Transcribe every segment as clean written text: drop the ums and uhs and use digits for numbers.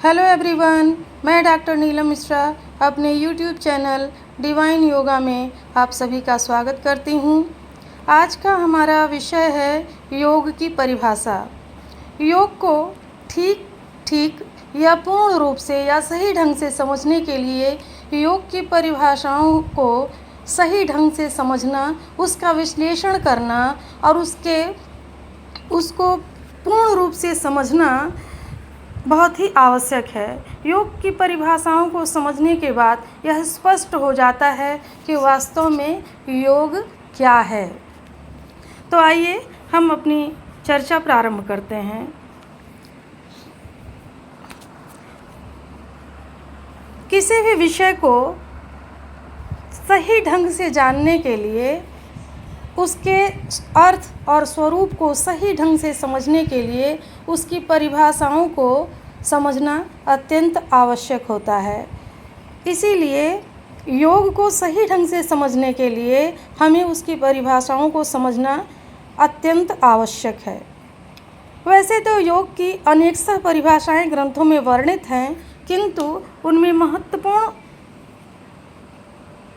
Hello everyone, मैं doctor Neelam Mishra अपने YouTube channel divine yoga में आप सभी का स्वागत करती हूँ। आज का हमारा विषय है योग की परिभाषा। योग को ठीक ठीक या पूर्ण रूप से या सही ढंग से समझने के लिए योग की परिभाषाओं को सही ढंग से समझना, उसका विश्लेषण करना और उसको पूर्ण रूप से समझना बहुत ही आवश्यक है। योग की परिभाषाओं को समझने के बाद यह स्पष्ट हो जाता है कि वास्तव में योग क्या है। तो आइए हम अपनी चर्चा प्रारंभ करते हैं। किसी भी विषय को सही ढंग से जानने के लिए, उसके अर्थ और स्वरूप को सही ढंग से समझने के लिए उसकी परिभाषाओं को समझना अत्यंत आवश्यक होता है। इसीलिए योग को सही ढंग से समझने के लिए हमें उसकी परिभाषाओं को समझना अत्यंत आवश्यक है। वैसे तो योग की अनेक परिभाषाएं ग्रंथों में वर्णित हैं, किंतु उनमें महत्वपूर्ण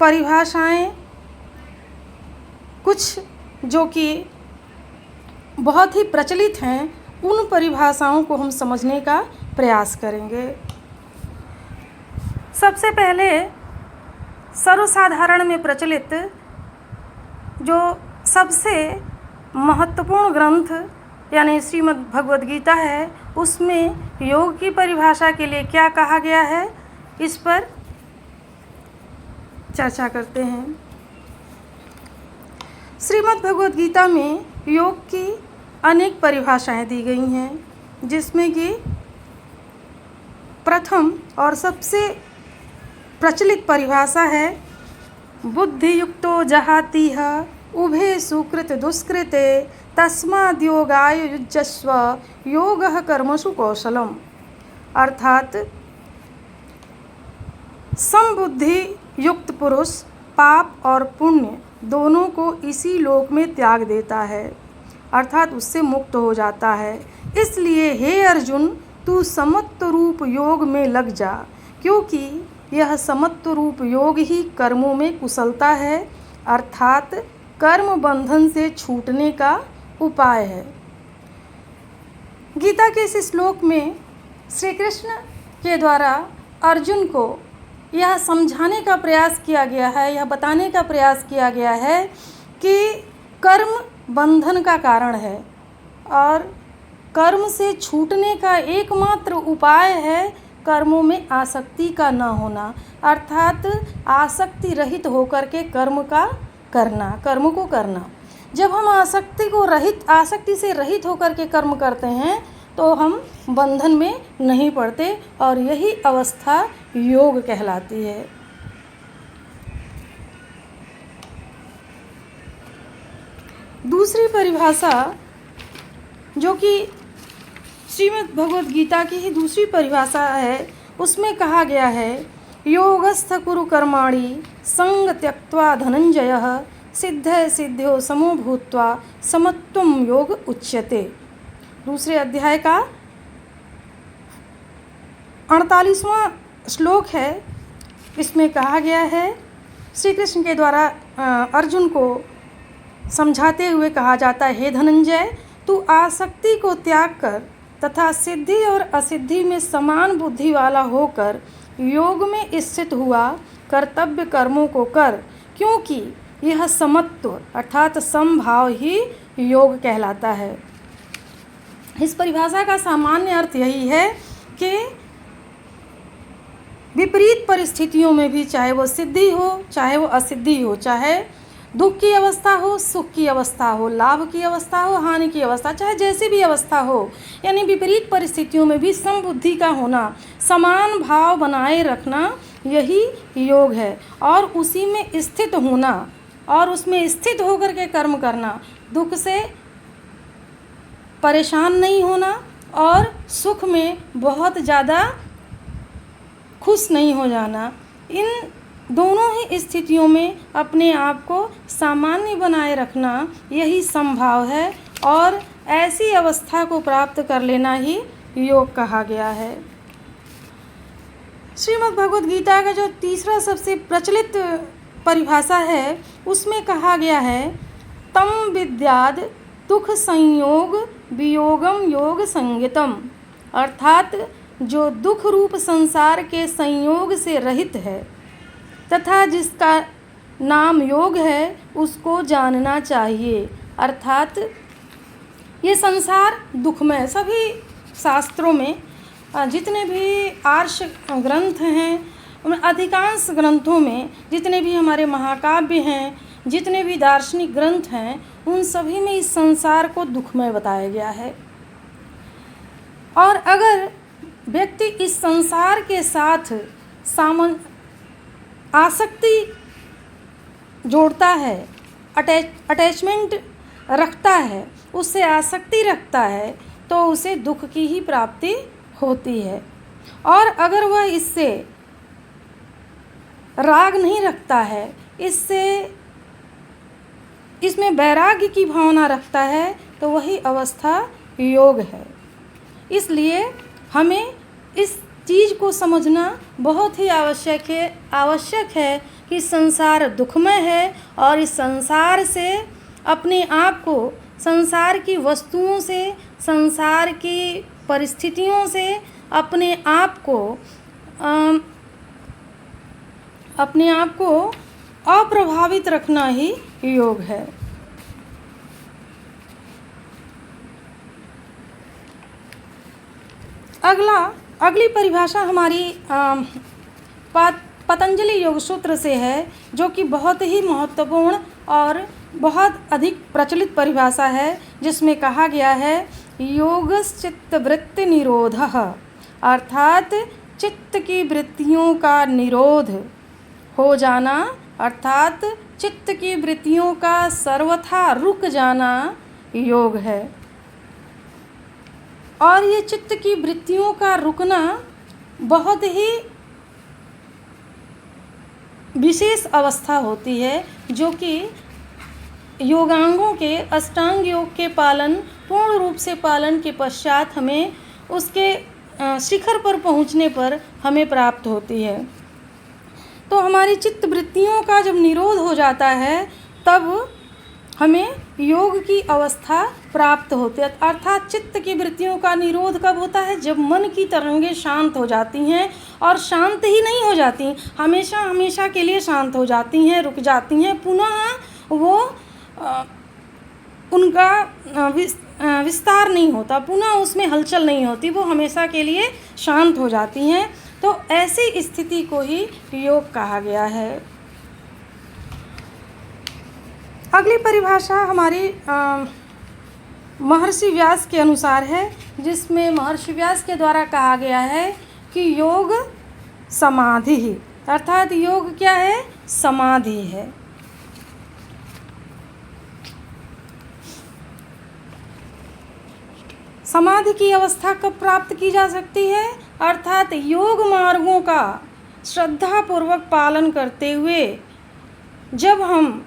परिभाषाएं कुछ जो कि बहुत ही प्रचलित हैं, उन परिभाषाओं को हम समझने का प्रयास करेंगे। सबसे पहले सर्वसाधारण में प्रचलित जो सबसे महत्वपूर्ण ग्रंथ यानी श्रीमद् भगवद गीता है, उसमें योग की परिभाषा के लिए क्या कहा गया है, इस पर चर्चा करते हैं। श्रीमद् भगवद गीता में योग की अनेक परिभाषाएं दी गई हैं, जिसमें कि प्रथम और सबसे प्रचलित परिभाषा है बुद्धि युक्तो जहातीह उभे सुकृत दुष्कृते तस्माद् योगाय युज्यस्व योगः कर्मसु कौशलम। अर्थात समबुद्धि युक्त पुरुष पाप और पुण्य दोनों को इसी लोक में त्याग देता है, अर्थात उससे मुक्त हो जाता है। इसलिए हे अर्जुन, तू समत्व रूप योग में लग जा, क्योंकि यह समत्व रूप योग ही कर्मों में कुशलता है, अर्थात कर्म बंधन से छूटने का उपाय है। गीता के इस श्लोक में श्री कृष्ण के द्वारा अर्जुन को यह समझाने का प्रयास किया गया है, यह बताने का प्रयास किया गया है कि कर्म बंधन का कारण है और कर्म से छूटने का एकमात्र उपाय है कर्मों में आसक्ति का न होना, अर्थात आसक्ति रहित होकर के कर्म को करना। जब हम आसक्ति से रहित होकर के कर्म करते हैं तो हम बंधन में नहीं पड़ते और यही अवस्था योग कहलाती है। दूसरी परिभाषा जो कि श्रीमद् भगवद गीता की ही दूसरी परिभाषा है, उसमें कहा गया है योगस्थ कुरु कर्माणि संग त्यक्त्वा धनंजयः सिद्धे सिद्ध्यो समो भूत्वा समत्वं योग उच्यते। दूसरे अध्याय का 48वां श्लोक है। इसमें कहा गया है, श्री कृष्ण के द्वारा अर्जुन को समझाते हुए कहा जाता है, हे धनंजय, तू आसक्ति को त्याग कर तथा सिद्धि और असिद्धि में समान बुद्धि वाला होकर योग में स्थित हुआ कर्तव्य कर्मों को कर, क्योंकि यह समत्व अर्थात समभाव ही योग कहलाता है। इस परिभाषा का सामान्य अर्थ यही है कि विपरीत परिस्थितियों में भी, चाहे वो सिद्धि हो चाहे वो असिद्धि हो, चाहे दुख की अवस्था हो सुख की अवस्था हो, लाभ की अवस्था हो हानि की अवस्था, चाहे जैसी भी अवस्था हो, यानी विपरीत परिस्थितियों में भी समबुद्धि का होना, समान भाव बनाए रखना, यही योग है। और उसी में स्थित होना और उसमें स्थित होकर के कर्म करना, दुख से परेशान नहीं होना और सुख में बहुत ज़्यादा खुश नहीं हो जाना, इन दोनों ही स्थितियों में अपने आप को सामान्य बनाए रखना, यही समभाव है और ऐसी अवस्था को प्राप्त कर लेना ही योग कहा गया है। श्रीमद् भगवद गीता का जो तीसरा सबसे प्रचलित परिभाषा है उसमें कहा गया है, तम विद्याद दुख संयोग वियोगम योग संगतम, अर्थात जो दुख रूप संसार के संयोग से रहित है तथा जिसका नाम योग है उसको जानना चाहिए। अर्थात ये संसार दुखमय, सभी शास्त्रों में जितने भी आर्ष ग्रंथ हैं उन अधिकांश ग्रंथों में, जितने भी हमारे महाकाव्य हैं, जितने भी दार्शनिक ग्रंथ हैं, उन सभी में इस संसार को दुखमय बताया गया है। और अगर व्यक्ति इस संसार के साथ आसक्ति जोड़ता है, अटैचमेंट रखता है, उससे आसक्ति रखता है, तो उसे दुख की ही प्राप्ति होती है। और अगर वह इससे राग नहीं रखता है, इसमें वैराग्य की भावना रखता है, तो वही अवस्था योग है। इसलिए हमें इस चीज़ को समझना बहुत ही आवश्यक है कि संसार दुखमय है और इस संसार से अपने आप को, संसार की वस्तुओं से, संसार की परिस्थितियों से अपने आप को अप्रभावित रखना ही योग है। अगली परिभाषा हमारी पतंजलि योग सूत्र से है, जो कि बहुत ही महत्वपूर्ण और बहुत अधिक प्रचलित परिभाषा है, जिसमें कहा गया है, योगश्चित्त वृत्ति निरोधः, अर्थात चित्त की वृत्तियों का निरोध हो जाना, अर्थात चित्त की वृत्तियों का सर्वथा रुक जाना योग है। और ये चित्त की वृत्तियों का रुकना बहुत ही विशेष अवस्था होती है, जो कि योगांगों के, अष्टांग योग के पूर्ण रूप से पालन के पश्चात हमें उसके शिखर पर पहुंचने पर हमें प्राप्त होती है। तो हमारी चित्त वृत्तियों का जब निरोध हो जाता है, तब हमें योग की अवस्था प्राप्त होती है। अर्थात चित्त की वृत्तियों का निरोध कब होता है? जब मन की तरंगें शांत हो जाती हैं, और शांत ही नहीं हो जाती, हमेशा के लिए शांत हो जाती हैं, रुक जाती हैं, पुनः वो उनका विस्तार नहीं होता, पुनः उसमें हलचल नहीं होती, वो हमेशा के लिए शांत हो जाती हैं। तो ऐसी स्थिति को ही योग कहा गया है। अगली परिभाषा हमारी महर्षि व्यास के अनुसार है, जिसमें महर्षि व्यास के द्वारा कहा गया है कि योग समाधि ही, अर्थात योग क्या है? समाधि है। समाधि की अवस्था कब प्राप्त की जा सकती है? अर्थात योग मार्गों का श्रद्धापूर्वक पालन करते हुए जब हम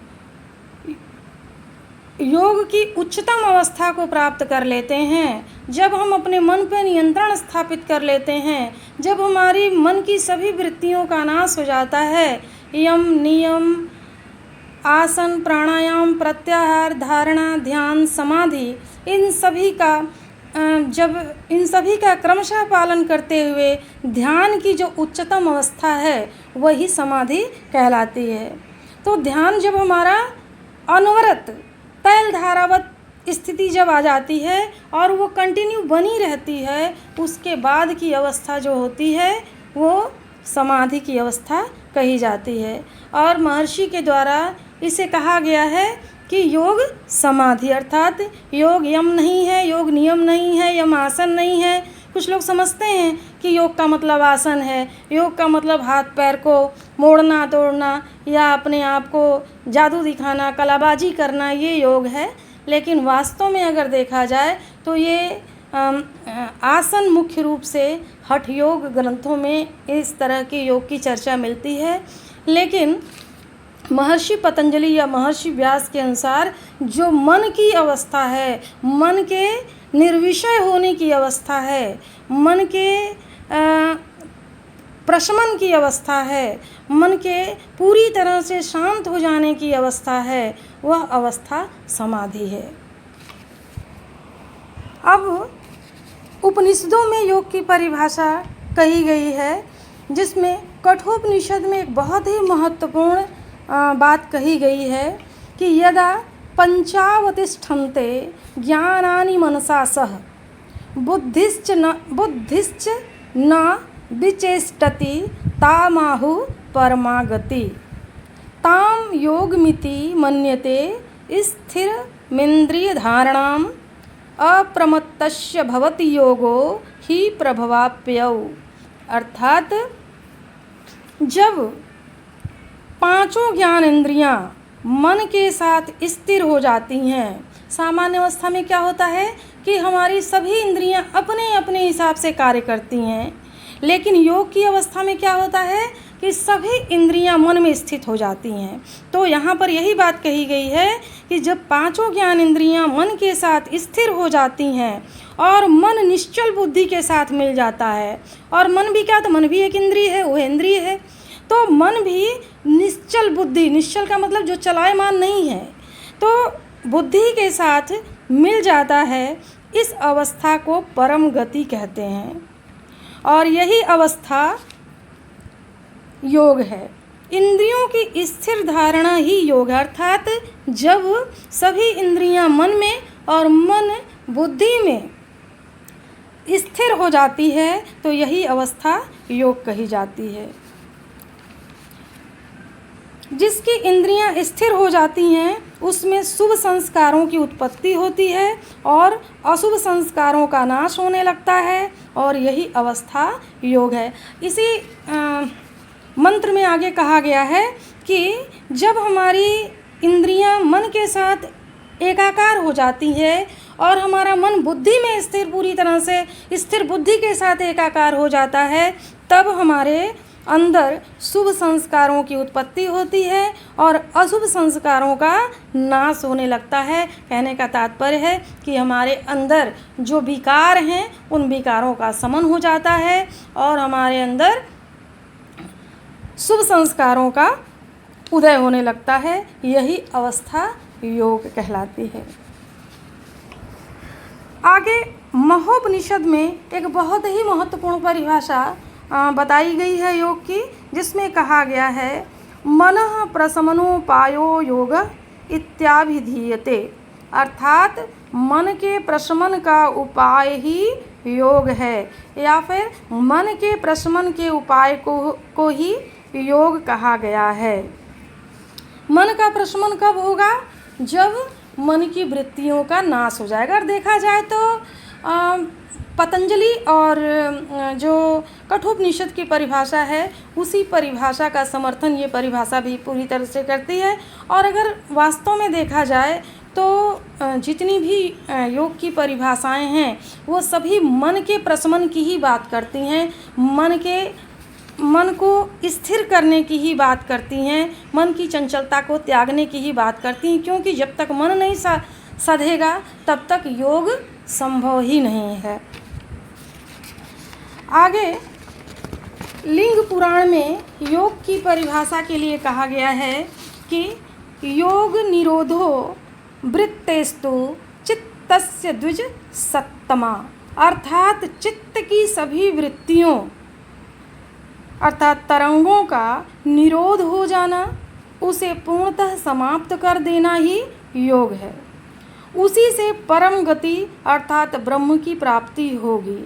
योग की उच्चतम अवस्था को प्राप्त कर लेते हैं, जब हम अपने मन पर नियंत्रण स्थापित कर लेते हैं, जब हमारी मन की सभी वृत्तियों का नाश हो जाता है, यम, नियम, आसन, प्राणायाम, प्रत्याहार, धारणा, ध्यान, समाधि, इन सभी का क्रमशः पालन करते हुए ध्यान की जो उच्चतम अवस्था है वही समाधि कहलाती है। तो ध्यान जब हमारा अनवरत तैल धारावत स्थिति जब आ जाती है और वो कंटिन्यू बनी रहती है, उसके बाद की अवस्था जो होती है वो समाधि की अवस्था कही जाती है। और महर्षि के द्वारा इसे कहा गया है कि योग समाधि, अर्थात योग यम नहीं है, योग नियम नहीं है, यम आसन नहीं है। कुछ लोग समझते हैं कि योग का मतलब आसन है, योग का मतलब हाथ पैर को मोड़ना तोड़ना या अपने आप को जादू दिखाना, कलाबाजी करना, ये योग है। लेकिन वास्तव में अगर देखा जाए तो ये आसन मुख्य रूप से हठ योग ग्रंथों में इस तरह के योग की चर्चा मिलती है। लेकिन महर्षि पतंजलि या महर्षि व्यास के अनुसार जो मन की अवस्था है, मन के निर्विषय होने की अवस्था है, मन के प्रशमन की अवस्था है, मन के पूरी तरह से शांत हो जाने की अवस्था है, वह अवस्था समाधि है। अब उपनिषदों में योग की परिभाषा कही गई है, जिसमें कठोपनिषद में एक बहुत ही महत्वपूर्ण बात कही गई है कि यदा पंचावतिष्ठन्ते ज्ञानानि मनसा सह बुद्धिश्च न विचेष्टति तामाहु परमागति ताम योगमिति मन्यते स्थिरमिन्द्रिय धारणाम अप्रमत्तस्य भवति योगो ही प्रभवाप्यौ। अर्थात जब पांचों ज्ञान इंद्रियां मन के साथ स्थिर हो जाती हैं, सामान्य अवस्था में क्या होता है कि हमारी सभी इंद्रियां अपने अपने हिसाब से कार्य करती हैं, लेकिन योग की अवस्था में क्या होता है कि सभी इंद्रियां मन में स्थित हो जाती हैं। तो यहाँ पर यही बात कही गई है कि जब पांचों ज्ञान इंद्रियां मन के साथ स्थिर हो जाती हैं और मन निश्चल बुद्धि के साथ मिल जाता है, और मन भी क्या, तो मन भी एक इंद्रिय है, वह इंद्रिय है, तो मन भी निश्चल बुद्धि, निश्चल का मतलब जो चलायमान नहीं है, तो बुद्धि के साथ मिल जाता है। इस अवस्था को परम गति कहते हैं और यही अवस्था योग है। इंद्रियों की स्थिर धारणा ही योग है, अर्थात जब सभी इंद्रियां मन में और मन बुद्धि में स्थिर हो जाती है तो यही अवस्था योग कही जाती है। जिसकी इंद्रियां स्थिर हो जाती हैं उसमें शुभ संस्कारों की उत्पत्ति होती है और अशुभ संस्कारों का नाश होने लगता है, और यही अवस्था योग है। इसी मंत्र में आगे कहा गया है कि जब हमारी इंद्रियां मन के साथ एकाकार हो जाती है और हमारा मन बुद्धि में स्थिर, पूरी तरह से स्थिर बुद्धि के साथ एकाकार हो जाता है, तब हमारे अंदर शुभ संस्कारों की उत्पत्ति होती है और अशुभ संस्कारों का नाश होने लगता है। कहने का तात्पर्य है कि हमारे अंदर जो विकार हैं उन विकारों का शमन हो जाता है और हमारे अंदर शुभ संस्कारों का उदय होने लगता है। यही अवस्था योग कहलाती है। आगे महोपनिषद में एक बहुत ही महत्वपूर्ण परिभाषा बताई गई है योग की, जिसमें कहा गया है मनः प्रशमनोपायो योग इत्याभिधीयते। अर्थात मन के प्रशमन का उपाय ही योग है, या फिर मन के प्रशमन के उपाय को ही योग कहा गया है। मन का प्रशमन कब होगा? जब मन की वृत्तियों का नाश हो जाएगा। और देखा जाए तो पतंजलि और जो कठोपनिषद की परिभाषा है उसी परिभाषा का समर्थन ये परिभाषा भी पूरी तरह से करती है। और अगर वास्तव में देखा जाए तो जितनी भी योग की परिभाषाएं हैं वो सभी मन के प्रशमन की ही बात करती हैं, मन को स्थिर करने की ही बात करती हैं, मन की चंचलता को त्यागने की ही बात करती हैं, क्योंकि जब तक मन नहीं सधेगा तब तक योग संभव ही नहीं है। आगे लिंग पुराण में योग की परिभाषा के लिए कहा गया है कि योग निरोधो वृत्तेस्तु चित्तस्य द्विज सत्तमा। अर्थात चित्त की सभी वृत्तियों अर्थात तरंगों का निरोध हो जाना, उसे पूर्णतः समाप्त कर देना ही योग है। उसी से परम गति अर्थात ब्रह्म की प्राप्ति होगी।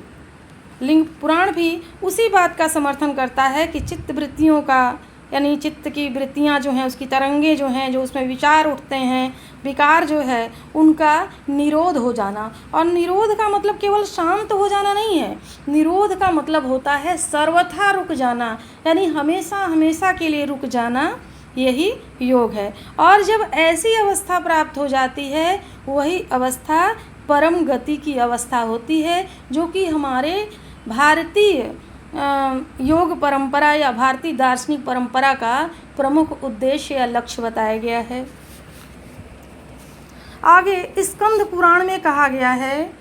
लिंग पुराण भी उसी बात का समर्थन करता है कि चित्त वृत्तियों का, यानी चित्त की वृत्तियां जो हैं, उसकी तरंगे जो हैं, जो उसमें विचार उठते हैं, विकार जो है, उनका निरोध हो जाना। और निरोध का मतलब केवल शांत हो जाना नहीं है, निरोध का मतलब होता है सर्वथा रुक जाना, यानी हमेशा हमेशा के लिए रुक जाना, यही योग है। और जब ऐसी अवस्था प्राप्त हो जाती है वही अवस्था परम गति की अवस्था होती है, जो कि हमारे भारतीय योग परंपरा या भारतीय दार्शनिक परंपरा का प्रमुख उद्देश्य या लक्ष्य बताया गया है। आगे स्कंद पुराण में कहा गया है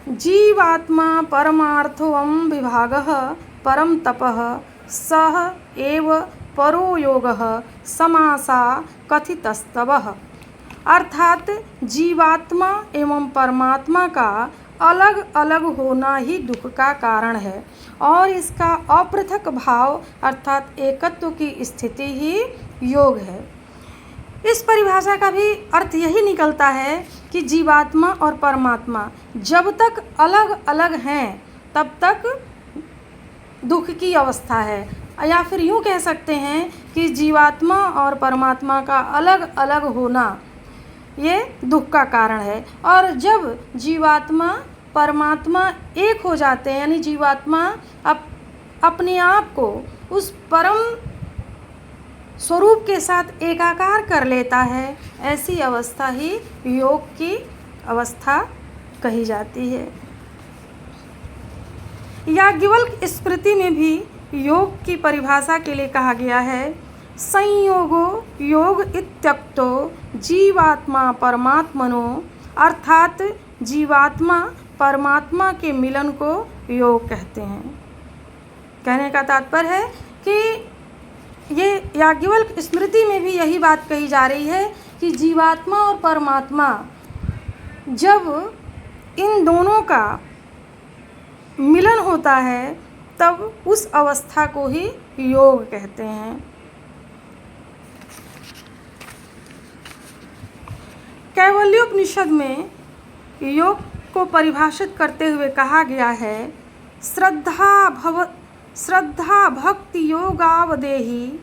जीवात्मा परमार्थोऽम विभागः परम तपः सह एव परो योगः समासा कथितस्तवः। अर्थात जीवात्मा एवं परमात्मा का अलग अलग होना ही दुख का कारण है और इसका अपृथक भाव अर्थात एकत्व की स्थिति ही योग है। इस परिभाषा का भी अर्थ यही निकलता है कि जीवात्मा और परमात्मा जब तक अलग अलग हैं तब तक दुख की अवस्था है, या फिर यूँ कह सकते हैं कि जीवात्मा और परमात्मा का अलग अलग होना ये दुख का कारण है। और जब जीवात्मा परमात्मा एक हो जाते हैं, यानी जीवात्मा अपने आप को उस परम स्वरूप के साथ एकाकार कर लेता है, ऐसी अवस्था ही योग की अवस्था कही जाती है। याज्ञवल्क्य स्मृति में भी योग की परिभाषा के लिए कहा गया है, संयोगो योग इत्यक्तो जीवात्मा परमात्मनो। अर्थात जीवात्मा परमात्मा के मिलन को योग कहते हैं। कहने का तात्पर्य है कि ये याज्ञवल्क्य स्मृति में भी यही बात कही जा रही है कि जीवात्मा और परमात्मा जब इन दोनों का मिलन होता है तब उस अवस्था को ही योग कहते हैं। कैवल्योपनिषद में योग को परिभाषित करते हुए कहा गया है, श्रद्धा भक्ति योगावदेहि।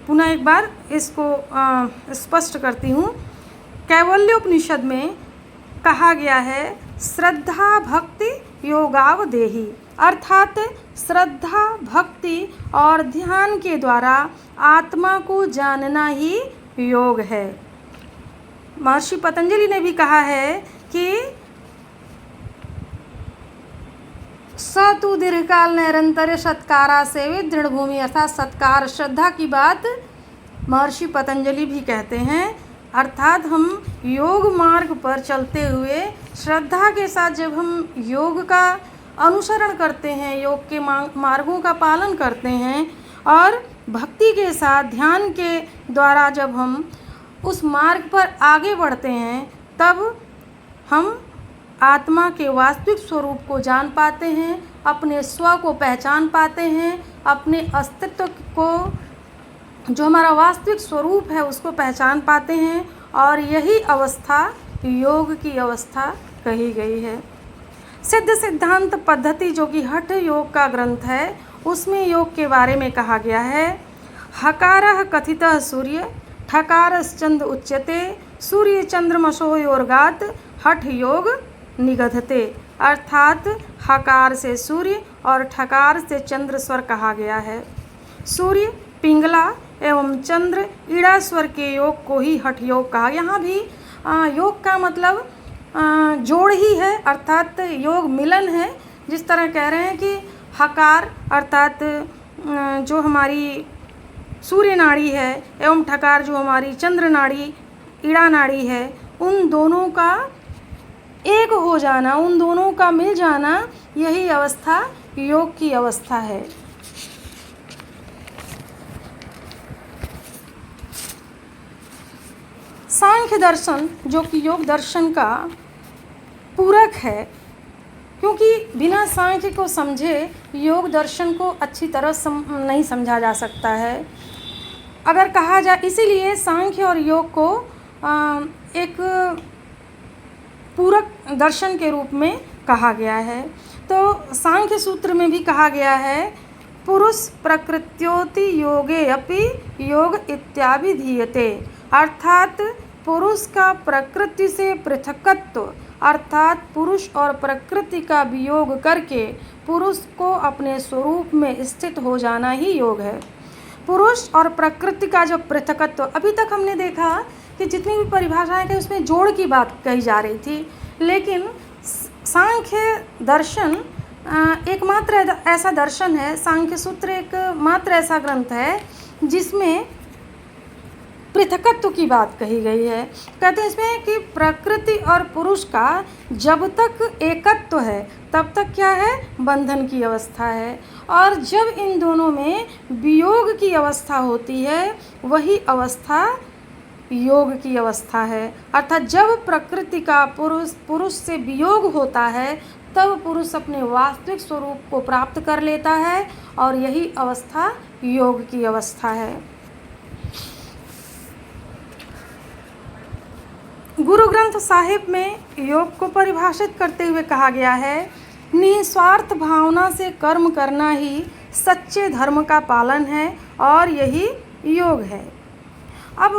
पुनः एक बार इसको स्पष्ट करती हूँ। कैवल्योपनिषद में कहा गया है श्रद्धा भक्ति योगावदेहि, अर्थात श्रद्धा भक्ति और ध्यान के द्वारा आत्मा को जानना ही योग है। महर्षि पतंजलि ने भी कहा है कि स तु दीर्घकाल निरंतर सत्कारा सेवित दृढ़ भूमि, अर्थात सत्कार श्रद्धा की बात महर्षि पतंजलि भी कहते हैं। अर्थात हम योग मार्ग पर चलते हुए श्रद्धा के साथ जब हम योग का अनुसरण करते हैं, योग के मार्गों का पालन करते हैं और भक्ति के साथ ध्यान के द्वारा जब हम उस मार्ग पर आगे बढ़ते हैं, तब हम आत्मा के वास्तविक स्वरूप को जान पाते हैं, अपने स्व को पहचान पाते हैं, अपने अस्तित्व को, जो हमारा वास्तविक स्वरूप है, उसको पहचान पाते हैं। और यही अवस्था योग की अवस्था कही गई है। सिद्ध सिद्धांत पद्धति, जो कि हठ योग का ग्रंथ है, उसमें योग के बारे में कहा गया है, हकारः कथितः सूर्य ठकारश्चंद्र उच्यते सूर्य चंद्रमसो योर्गात हठ योग निगधते। अर्थात हकार से सूर्य और ठकार से चंद्र स्वर कहा गया है। सूर्य पिंगला एवं चंद्र ईड़ा स्वर के योग को ही हठ योग कहा। यहाँ भी योग का मतलब जोड़ ही है, अर्थात योग मिलन है। जिस तरह कह रहे हैं कि हकार अर्थात जो हमारी सूर्य नाड़ी है एवं ठकार जो हमारी चंद्र नाड़ी ईड़ा नाड़ी है, उन दोनों का एक हो जाना, उन दोनों का मिल जाना, यही अवस्था योग की अवस्था है। सांख्य दर्शन, जो कि योग दर्शन का पूरक है, क्योंकि बिना सांख्य को समझे योग दर्शन को अच्छी तरह नहीं समझा जा सकता है। अगर कहा जाए, इसीलिए सांख्य और योग को एक पूरक दर्शन के रूप में कहा गया है। तो सांख्य सूत्र में भी कहा गया है, पुरुष प्रकृत्योति योगे अपि योग इत्याभिधीयते। अर्थात पुरुष का प्रकृति से पृथकत्व, अर्थात पुरुष और प्रकृति का वियोग करके पुरुष को अपने स्वरूप में स्थित हो जाना ही योग है। पुरुष और प्रकृति का जो पृथकत्व, अभी तक हमने देखा कि जितनी भी परिभाषाएं थी उसमें जोड़ की बात कही जा रही थी, लेकिन सांख्य दर्शन एकमात्र ऐसा दर्शन है, सांख्य सूत्र एक मात्र ऐसा ग्रंथ है जिसमें पृथकत्व की बात कही गई है। कहते हैं इसमें कि प्रकृति और पुरुष का जब तक एकत्व है तब तक क्या है, बंधन की अवस्था है, और जब इन दोनों में वियोग की अवस्था होती है वही अवस्था योग की अवस्था है। अर्थात जब प्रकृति का पुरुष से वियोग होता है तब पुरुष अपने वास्तविक स्वरूप को प्राप्त कर लेता है, और यही अवस्था योग की अवस्था है। गुरु ग्रंथ साहिब में योग को परिभाषित करते हुए कहा गया है, निस्वार्थ भावना से कर्म करना ही सच्चे धर्म का पालन है और यही योग है। अब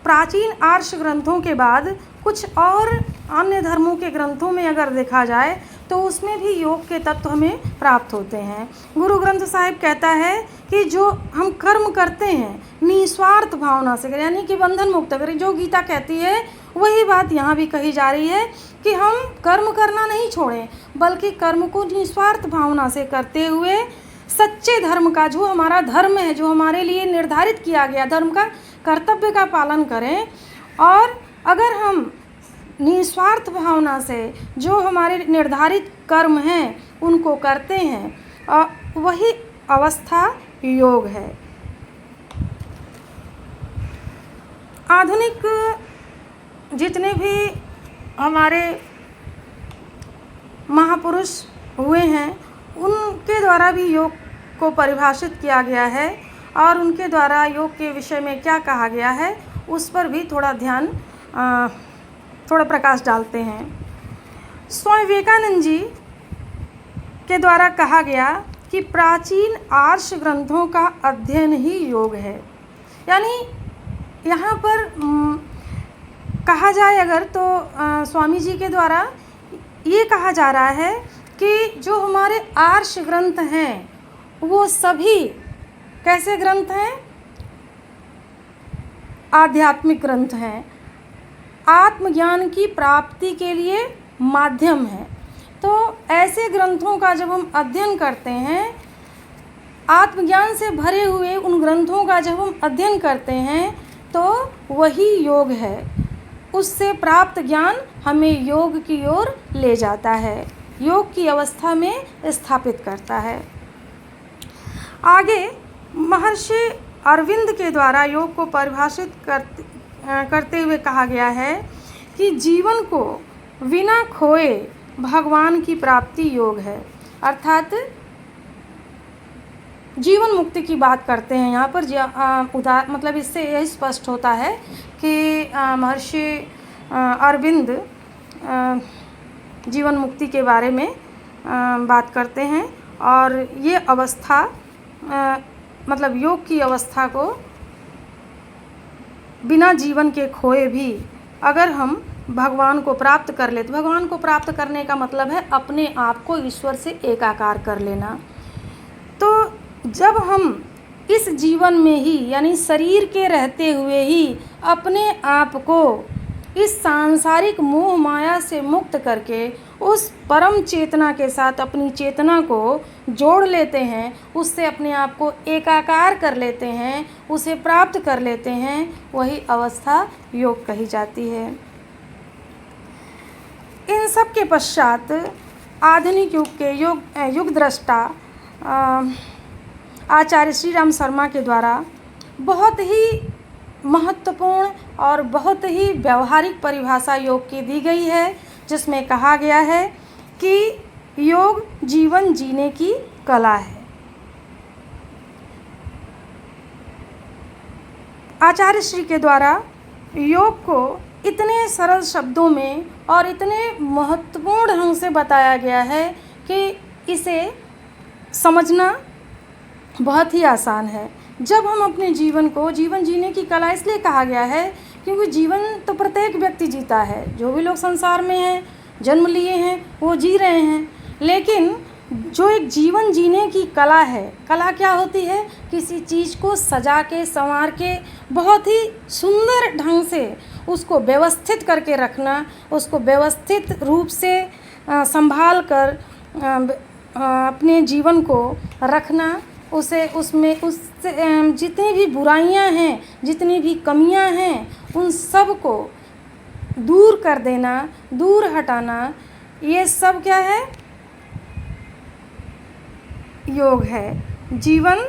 प्राचीन आर्ष ग्रंथों के बाद कुछ और अन्य धर्मों के ग्रंथों में अगर देखा जाए तो उसमें भी योग के तत्व हमें प्राप्त होते हैं। गुरु ग्रंथ साहिब कहता है कि जो हम कर्म करते हैं निस्वार्थ भावना से करें, यानी कि बंधन मुक्त करें। जो गीता कहती है वही बात यहाँ भी कही जा रही है कि हम कर्म करना नहीं छोड़ें, बल्कि कर्म को निस्वार्थ भावना से करते हुए सच्चे धर्म का, जो हमारा धर्म है, जो हमारे लिए निर्धारित किया गया धर्म का कर्तव्य का पालन करें। और अगर हम निस्वार्थ भावना से जो हमारे निर्धारित कर्म हैं उनको करते हैं, वही अवस्था योग है। आधुनिक जितने भी हमारे महापुरुष हुए हैं उनके द्वारा भी योग को परिभाषित किया गया है, और उनके द्वारा योग के विषय में क्या कहा गया है उस पर भी थोड़ा प्रकाश डालते हैं। स्वामी विवेकानंद जी के द्वारा कहा गया कि प्राचीन आर्ष ग्रंथों का अध्ययन ही योग है। यानी यहाँ पर कहा जाए अगर तो स्वामी जी के द्वारा ये कहा जा रहा है कि जो हमारे आर्ष ग्रंथ हैं वो सभी कैसे ग्रंथ हैं, आध्यात्मिक ग्रंथ हैं, आत्मज्ञान की प्राप्ति के लिए माध्यम है। तो ऐसे ग्रंथों का जब हम अध्ययन करते हैं, आत्मज्ञान से भरे हुए उन ग्रंथों का जब हम अध्ययन करते हैं तो वही योग है। उससे प्राप्त ज्ञान हमें योग की ओर ले जाता है, योग की अवस्था में स्थापित करता है। आगे महर्षि अरविंद के द्वारा योग को परिभाषित करते हुए कहा गया है कि जीवन को बिना खोए भगवान की प्राप्ति योग है। अर्थात जीवन मुक्ति की बात करते हैं यहाँ पर। मतलब इससे यही स्पष्ट होता है कि महर्षि अरविंद जीवन मुक्ति के बारे में बात करते हैं, और ये अवस्था मतलब योग की अवस्था को बिना जीवन के खोए भी अगर हम भगवान को प्राप्त कर ले, तो भगवान को प्राप्त करने का मतलब है अपने आप को ईश्वर से एकाकार कर लेना। तो जब हम इस जीवन में ही यानी शरीर के रहते हुए ही अपने आप को इस सांसारिक मोह माया से मुक्त करके उस परम चेतना के साथ अपनी चेतना को जोड़ लेते हैं, उससे अपने आप को एकाकार कर लेते हैं, उसे प्राप्त कर लेते हैं, वही अवस्था योग कही जाती है। इन सब के पश्चात आधुनिक युग के युग दृष्टा आचार्य श्री राम शर्मा के द्वारा बहुत ही महत्वपूर्ण और बहुत ही व्यवहारिक परिभाषा योग की दी गई है, जिसमें कहा गया है कि योग जीवन जीने की कला है। आचार्य श्री के द्वारा योग को इतने सरल शब्दों में और इतने महत्वपूर्ण ढंग से बताया गया है कि इसे समझना बहुत ही आसान है। जब हम अपने जीवन को जीवन जीने की कला इसलिए कहा गया है क्योंकि जीवन तो प्रत्येक व्यक्ति जीता है। जो भी लोग संसार में हैं, जन्म लिए हैं, वो जी रहे हैं, लेकिन जो एक जीवन जीने की कला है, कला क्या होती है? किसी चीज़ को सजा के संवार के बहुत ही सुंदर ढंग से उसको व्यवस्थित करके रखना, उसको व्यवस्थित रूप से संभाल कर अपने जीवन को रखना, उसे उसमें उससे जितनी भी बुराइयां हैं, जितनी भी कमियां हैं, उन सब को दूर कर देना, दूर हटाना, ये सब क्या है? योग है। जीवन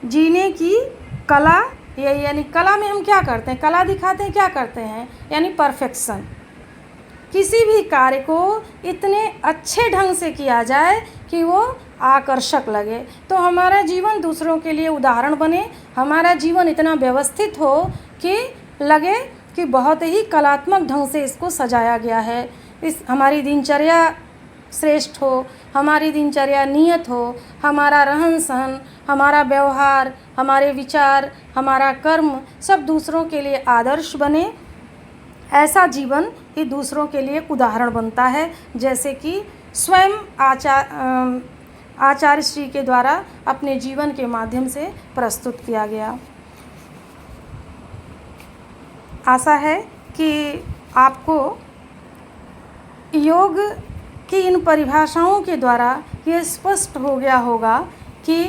जीने की कला, ये यानी कला में हम क्या करते हैं? कला दिखाते हैं, क्या करते हैं? यानी परफेक्शन। किसी भी कार्य को इतने अच्छे ढंग से किया जाए कि वो आकर्षक लगे, तो हमारा जीवन दूसरों के लिए उदाहरण बने, हमारा जीवन इतना व्यवस्थित हो कि लगे कि बहुत ही कलात्मक ढंग से इसको सजाया गया है। इस हमारी दिनचर्या श्रेष्ठ हो, हमारी दिनचर्या नियत हो, हमारा रहन सहन, हमारा व्यवहार, हमारे विचार, हमारा कर्म सब दूसरों के लिए आदर्श बने। ऐसा जीवन ही दूसरों के लिए उदाहरण बनता है, जैसे कि स्वयं आचार्य श्री के द्वारा अपने जीवन के माध्यम से प्रस्तुत किया गया। आशा है कि आपको योग की इन परिभाषाओं के द्वारा ये स्पष्ट हो गया होगा कि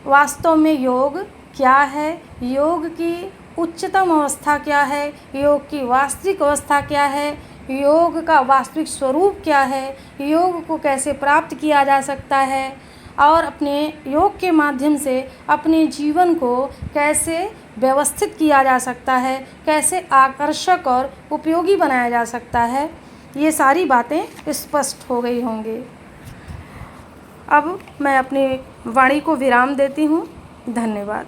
वास्तव में योग क्या है, योग की उच्चतम अवस्था क्या है, योग की वास्तविक अवस्था क्या है, योग का वास्तविक स्वरूप क्या है, योग को कैसे प्राप्त किया जा सकता है और अपने योग के माध्यम से अपने जीवन को कैसे व्यवस्थित किया जा सकता है, कैसे आकर्षक और उपयोगी बनाया जा सकता है, ये सारी बातें स्पष्ट हो गई होंगी। अब मैं अपनी वाणी को विराम देती हूँ। धन्यवाद।